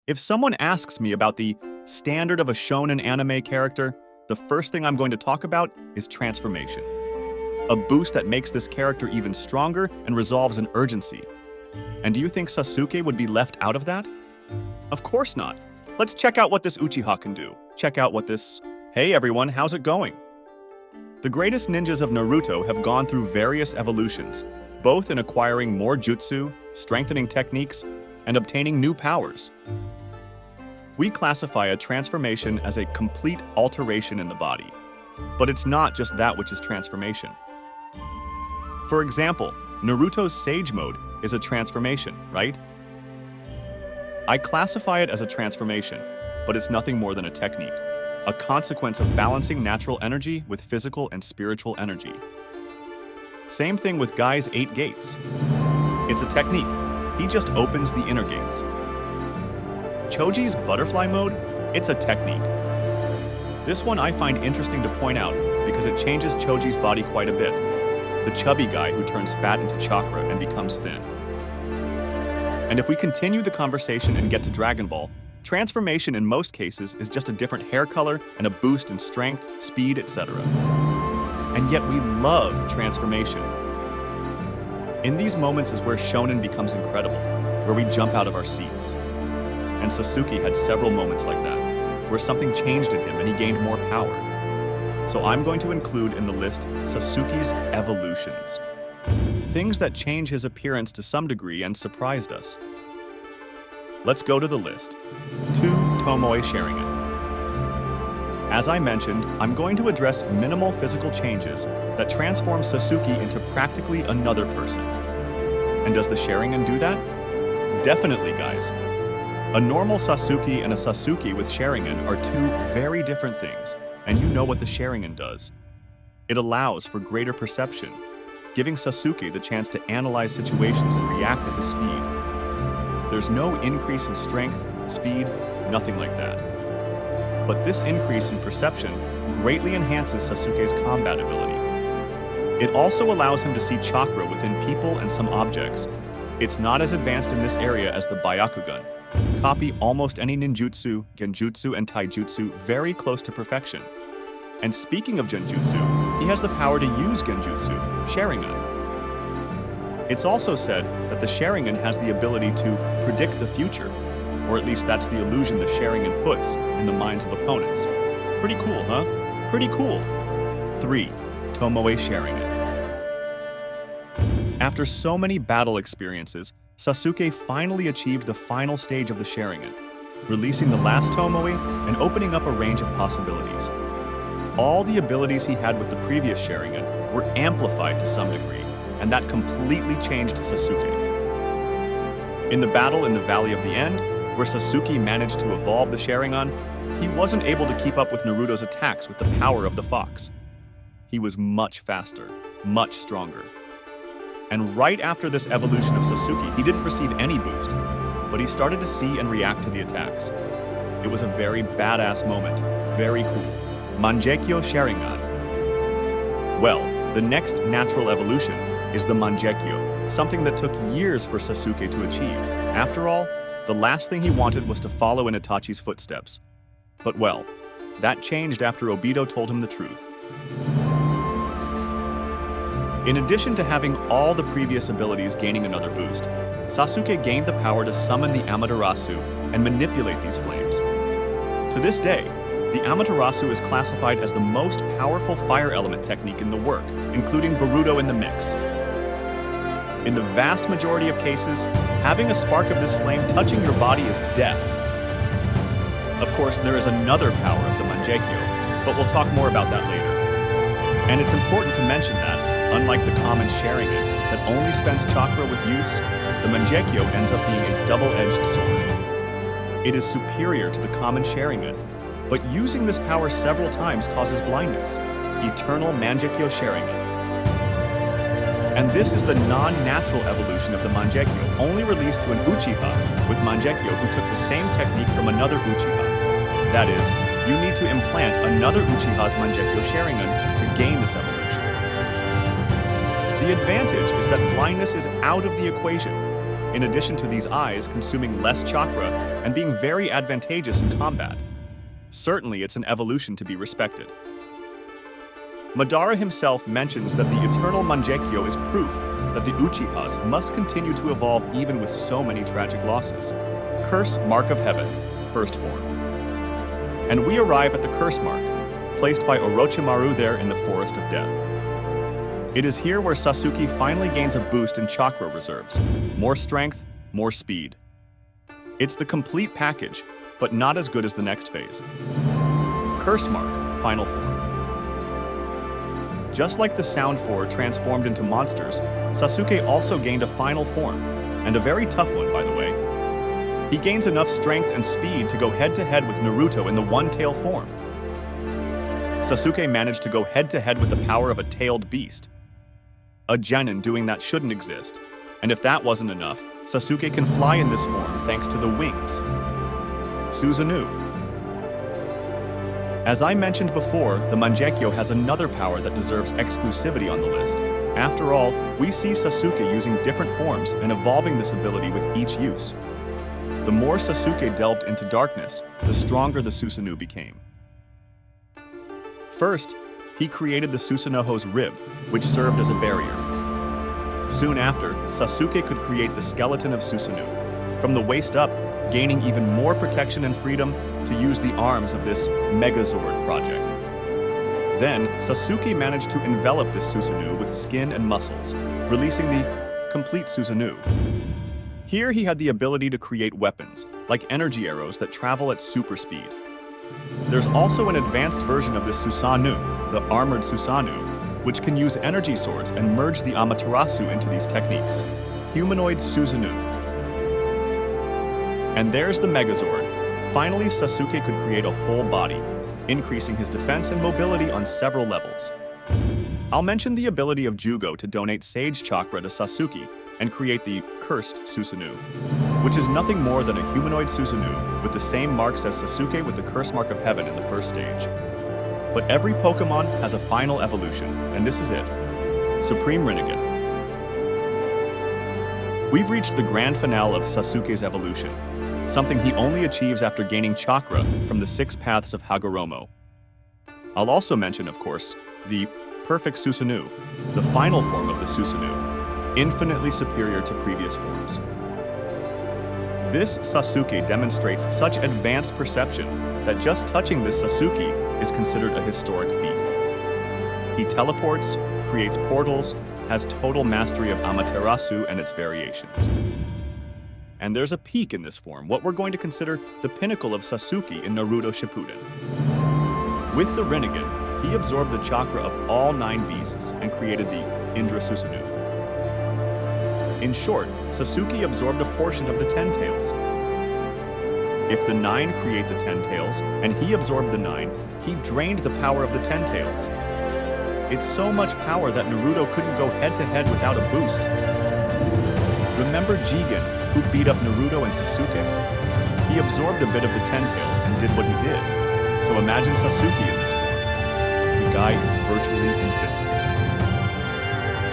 If someone asks me about the standard of a shonen anime character, the first thing I'm going to talk about is transformation. A boost that makes this character even stronger and resolves an urgency. And do you think Sasuke would be left out of that? Of course not. Let's check out what this Uchiha can do. Check out what this... Hey everyone, how's it going? The greatest ninjas of Naruto have gone through various evolutions, both in acquiring more jutsu, strengthening techniques, and obtaining new powers. We classify a transformation as a complete alteration in the body, but it's not just that which is transformation. For example, Naruto's Sage Mode is a transformation, right? I classify it as a transformation, but it's nothing more than a technique, a consequence of balancing natural energy with physical and spiritual energy. Same thing with Guy's 8 gates. It's a technique. He just opens the inner gates. Choji's Butterfly Mode, it's a technique. This one I find interesting to point out because it changes Choji's body quite a bit. The chubby guy who turns fat into chakra and becomes thin. And if we continue the conversation and get to Dragon Ball, transformation in most cases is just a different hair color and a boost in strength, speed, etc. And yet we love transformation. In these moments is where shonen becomes incredible, where we jump out of our seats. And Sasuke had several moments like that, where something changed in him and he gained more power. So I'm going to include in the list Sasuke's evolutions. Things that change his appearance to some degree and surprised us. Let's go to the list. 2. Tomoe Sharingan. As I mentioned, I'm going to address minimal physical changes that transform Sasuke into practically another person. And does the Sharingan do that? Definitely, guys. A normal Sasuke and a Sasuke with Sharingan are two very different things, and you know what the Sharingan does. It allows for greater perception, giving Sasuke the chance to analyze situations and react at his speed. There's no increase in strength, speed, nothing like that. But this increase in perception greatly enhances Sasuke's combat ability. It also allows him to see chakra within people and some objects. It's not as advanced in this area as the Byakugan. Copy almost any ninjutsu, genjutsu, and taijutsu very close to perfection. And speaking of genjutsu, he has the power to use genjutsu, Sharingan. It's also said that the Sharingan has the ability to predict the future, or at least that's the illusion the Sharingan puts in the minds of opponents. Pretty cool, huh? Pretty cool. 3. Tomoe Sharingan. After so many battle experiences, Sasuke finally achieved the final stage of the Sharingan, releasing the last Tomoe and opening up a range of possibilities. All the abilities he had with the previous Sharingan were amplified to some degree, and that completely changed Sasuke. In the battle in the Valley of the End, where Sasuke managed to evolve the Sharingan, he wasn't able to keep up with Naruto's attacks with the power of the fox. He was much faster, much stronger. And right after this evolution of Sasuke, he didn't receive any boost, but he started to see and react to the attacks. It was a very badass moment, very cool. Mangekyo Sharingan. Well, the next natural evolution is the Mangekyo, something that took years for Sasuke to achieve. After all, the last thing he wanted was to follow in Itachi's footsteps. But well, that changed after Obito told him the truth. In addition to having all the previous abilities gaining another boost, Sasuke gained the power to summon the Amaterasu and manipulate these flames. To this day, the Amaterasu is classified as the most powerful fire element technique in the work, including Boruto in the mix. In the vast majority of cases, having a spark of this flame touching your body is death. Of course, there is another power of the Mangekyo, but we'll talk more about that later. And it's important to mention that, unlike the common Sharingan that only spends chakra with use, the Mangekyo ends up being a double-edged sword. It is superior to the common Sharingan, but using this power several times causes blindness. Eternal Mangekyo Sharingan. And this is the non-natural evolution of the Mangekyo, only released to an Uchiha with Mangekyo who took the same technique from another Uchiha. That is, you need to implant another Uchiha's Mangekyo Sharingan to gain this evolution. The advantage is that blindness is out of the equation. in addition to these eyes consuming less chakra and being very advantageous in combat. Certainly, it's an evolution to be respected. Madara himself mentions that the eternal Mangekyo is proof that the Uchihas must continue to evolve even with so many tragic losses. Curse Mark of Heaven, first form. And we arrive at the curse mark, placed by Orochimaru there in the Forest of Death. It is here where Sasuke finally gains a boost in chakra reserves. More strength, more speed. It's the complete package, but not as good as the next phase. Curse mark, final form. Just like the Sound Four transformed into monsters, Sasuke also gained a final form, and a very tough one, by the way. He gains enough strength and speed to go head-to-head with Naruto in the one-tail form. Sasuke managed to go head-to-head with the power of a tailed beast. A genin doing that shouldn't exist, and if that wasn't enough, Sasuke can fly in this form thanks to the wings. Susanoo. As I mentioned before, the Mangekyo has another power that deserves exclusivity on the list. After all, we see Sasuke using different forms and evolving this ability with each use. The more Sasuke delved into darkness, the stronger the Susanoo became. First, he created the Susanoo's rib, which served as a barrier. Soon after, Sasuke could create the skeleton of Susanoo, from the waist up, gaining even more protection and freedom to use the arms of this Megazord project. Then, Sasuke managed to envelop this Susanoo with skin and muscles, releasing the complete Susanoo. Here he had the ability to create weapons, like energy arrows that travel at super speed. There's also an advanced version of this Susanoo, the armored Susanoo, which can use energy swords and merge the Amaterasu into these techniques. Humanoid Susanoo. And there's the Megazord. Finally, Sasuke could create a whole body, increasing his defense and mobility on several levels. I'll mention the ability of Jugo to donate Sage Chakra to Sasuke and create the Cursed Susanoo, which is nothing more than a humanoid Susanoo with the same marks as Sasuke with the Curse Mark of Heaven in the first stage. But every Pokemon has a final evolution, and this is it. Supreme Rinnegan. We've reached the grand finale of Sasuke's evolution, something he only achieves after gaining chakra from the 6 paths of Hagoromo. I'll also mention, of course, the Perfect Susanoo, the final form of the Susanoo, infinitely superior to previous forms. This Sasuke demonstrates such advanced perception that just touching this Sasuke is considered a historic feat. He teleports, creates portals, has total mastery of Amaterasu and its variations. And there's a peak in this form, what we're going to consider the pinnacle of Sasuke in Naruto Shippuden. With the Rinnegan, he absorbed the chakra of all 9 beasts and created the Indra Susanoo. In short, Sasuke absorbed a portion of the 10 tails. If the 9 create the 10 tails, and he absorbed the 9, he drained the power of the 10 tails. It's so much power that Naruto couldn't go head-to-head without a boost. Remember Jigen, who beat up Naruto and Sasuke? He absorbed a bit of the 10 tails and did what he did. So imagine Sasuke in this form. The guy is virtually invincible.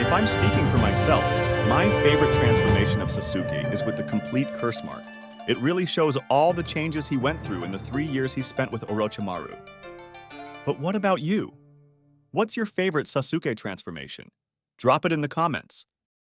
If I'm speaking for myself, my favorite transformation of Sasuke is with the complete curse mark. It really shows all the changes he went through in the 3 years he spent with Orochimaru. But what about you? What's your favorite Sasuke transformation? Drop it in the comments.